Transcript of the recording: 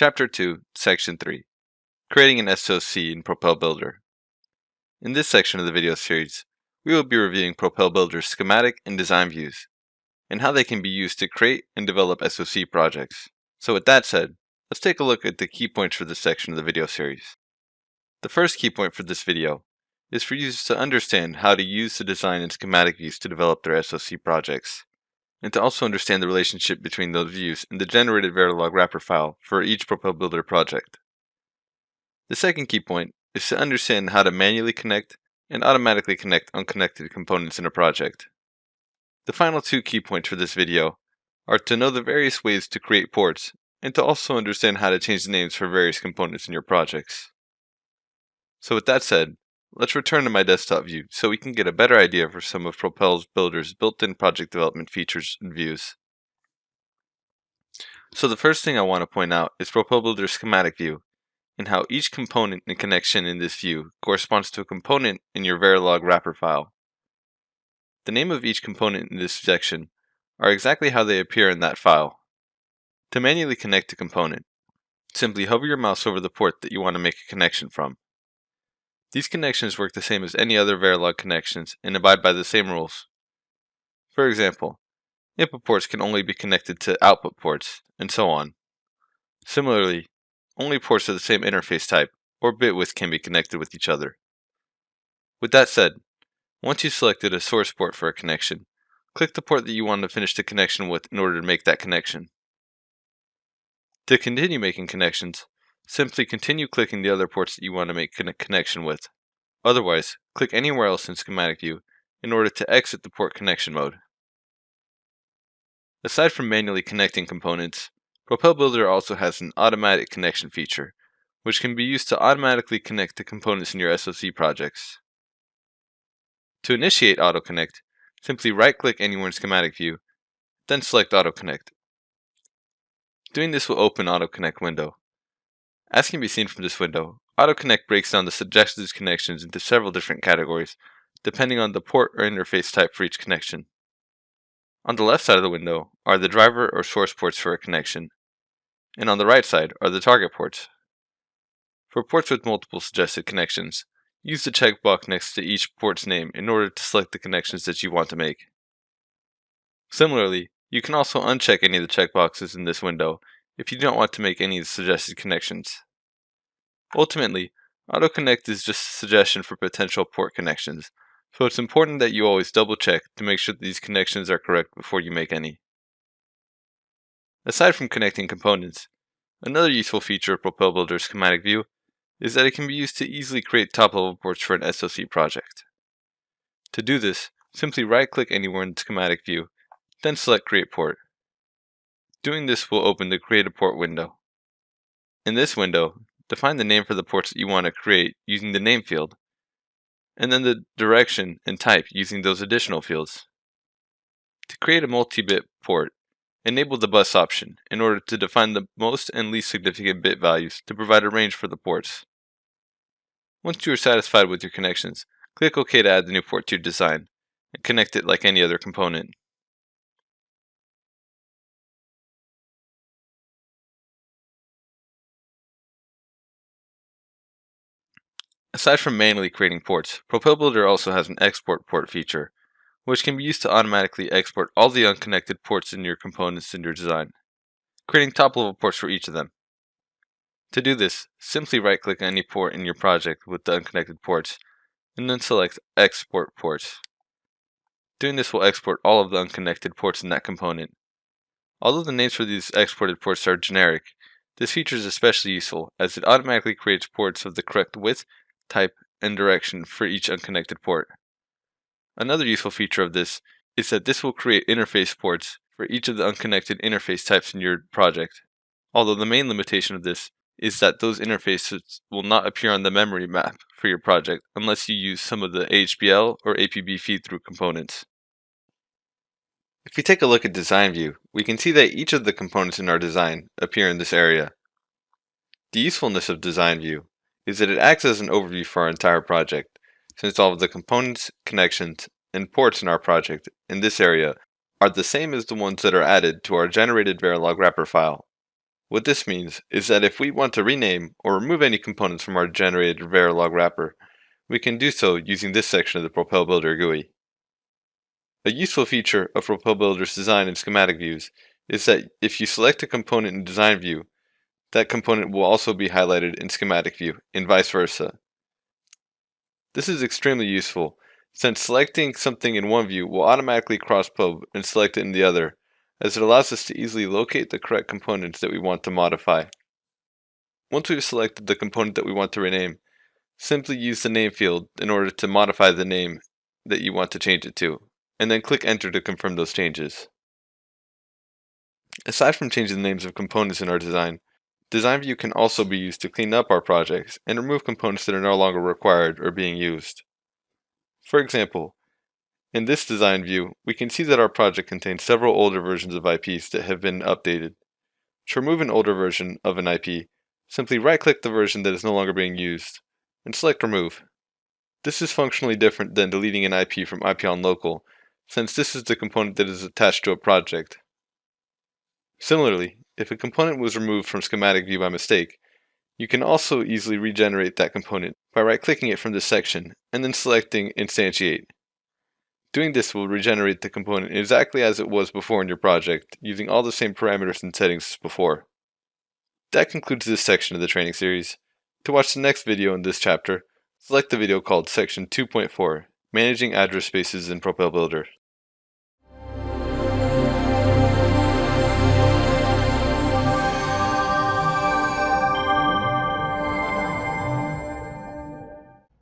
Chapter 2, Section 3, Creating an SoC in Propel Builder. In this section of the video series, we will be reviewing Propel Builder's schematic and design views, and how they can be used to create and develop SoC projects. So with that said, let's take a look at the key points for this section of the video series. The first key point for this video is for users to understand how to use the design and schematic views to develop their SoC projects, and to also understand the relationship between those views and the generated Verilog wrapper file for each Propel Builder project. The second key point is to understand how to manually connect and automatically connect unconnected components in a project. The final two key points for this video are to know the various ways to create ports and to also understand how to change the names for various components in your projects. So with that said, let's return to my desktop view so we can get a better idea for some of Propel Builder's built-in project development features and views. So the first thing I want to point out is Propel Builder's schematic view, and how each component and connection in this view corresponds to a component in your Verilog wrapper file. The name of each component in this section are exactly how they appear in that file. To manually connect a component, simply hover your mouse over the port that you want to make a connection from. These connections work the same as any other Verilog connections and abide by the same rules. For example, input ports can only be connected to output ports, and so on. Similarly, only ports of the same interface type or bit width can be connected with each other. With that said, once you've selected a source port for a connection, click the port that you want to finish the connection with in order to make that connection. To continue making connections, simply continue clicking the other ports that you want to make a connection with. Otherwise, click anywhere else in Schematic View in order to exit the port connection mode. Aside from manually connecting components, Propel Builder also has an automatic connection feature, which can be used to automatically connect the components in your SoC projects. To initiate Auto Connect, simply right-click anywhere in Schematic View, then select Auto Connect. Doing this will open Auto Connect window. As can be seen from this window, Auto Connect breaks down the suggested connections into several different categories, depending on the port or interface type for each connection. On the left side of the window are the driver or source ports for a connection, and on the right side are the target ports. For ports with multiple suggested connections, use the checkbox next to each port's name in order to select the connections that you want to make. Similarly, you can also uncheck any of the checkboxes in this window if you don't want to make any of the suggested connections. Ultimately, Auto Connect is just a suggestion for potential port connections, so it's important that you always double check to make sure that these connections are correct before you make any. Aside from connecting components, another useful feature of Propel Builder's schematic view is that it can be used to easily create top-level ports for an SoC project. To do this, simply right-click anywhere in the schematic view, then select Create Port. Doing this will open the Create a Port window. In this window, define the name for the ports that you want to create using the name field, and then the direction and type using those additional fields. To create a multi-bit port, enable the bus option in order to define the most and least significant bit values to provide a range for the ports. Once you are satisfied with your connections, click OK to add the new port to your design, and connect it like any other component. Aside from manually creating ports, Propel Builder also has an export port feature, which can be used to automatically export all the unconnected ports in your components in your design, creating top-level ports for each of them. To do this, simply right-click any port in your project with the unconnected ports, and then select Export Ports. Doing this will export all of the unconnected ports in that component. Although the names for these exported ports are generic, this feature is especially useful as it automatically creates ports of the correct width, type, and direction for each unconnected port. Another useful feature of this is that this will create interface ports for each of the unconnected interface types in your project, although the main limitation of this is that those interfaces will not appear on the memory map for your project unless you use some of the AHBL or APB feed-through components. If we take a look at Design View, we can see that each of the components in our design appear in this area. The usefulness of Design View is that it acts as an overview for our entire project, since all of the components, connections, and ports in our project in this area are the same as the ones that are added to our generated Verilog wrapper file. What this means is that if we want to rename or remove any components from our generated Verilog wrapper, we can do so using this section of the Propel Builder GUI. A useful feature of Propel Builder's design and schematic views is that if you select a component in Design View, that component will also be highlighted in Schematic View, and vice versa. This is extremely useful, since selecting something in one view will automatically cross-probe and select it in the other, as it allows us to easily locate the correct components that we want to modify. Once we've selected the component that we want to rename, simply use the name field in order to modify the name that you want to change it to, and then click Enter to confirm those changes. Aside from changing the names of components in our design, Design View can also be used to clean up our projects and remove components that are no longer required or being used. For example, in this Design View, we can see that our project contains several older versions of IPs that have been updated. To remove an older version of an IP, simply right-click the version that is no longer being used, and select Remove. This is functionally different than deleting an IP from IP on local, since this is the component that is attached to a project. Similarly, if a component was removed from Schematic View by mistake, you can also easily regenerate that component by right-clicking it from this section and then selecting Instantiate. Doing this will regenerate the component exactly as it was before in your project, using all the same parameters and settings as before. That concludes this section of the training series. To watch the next video in this chapter, select the video called Section 2.4, Managing Address Spaces in Propel Builder.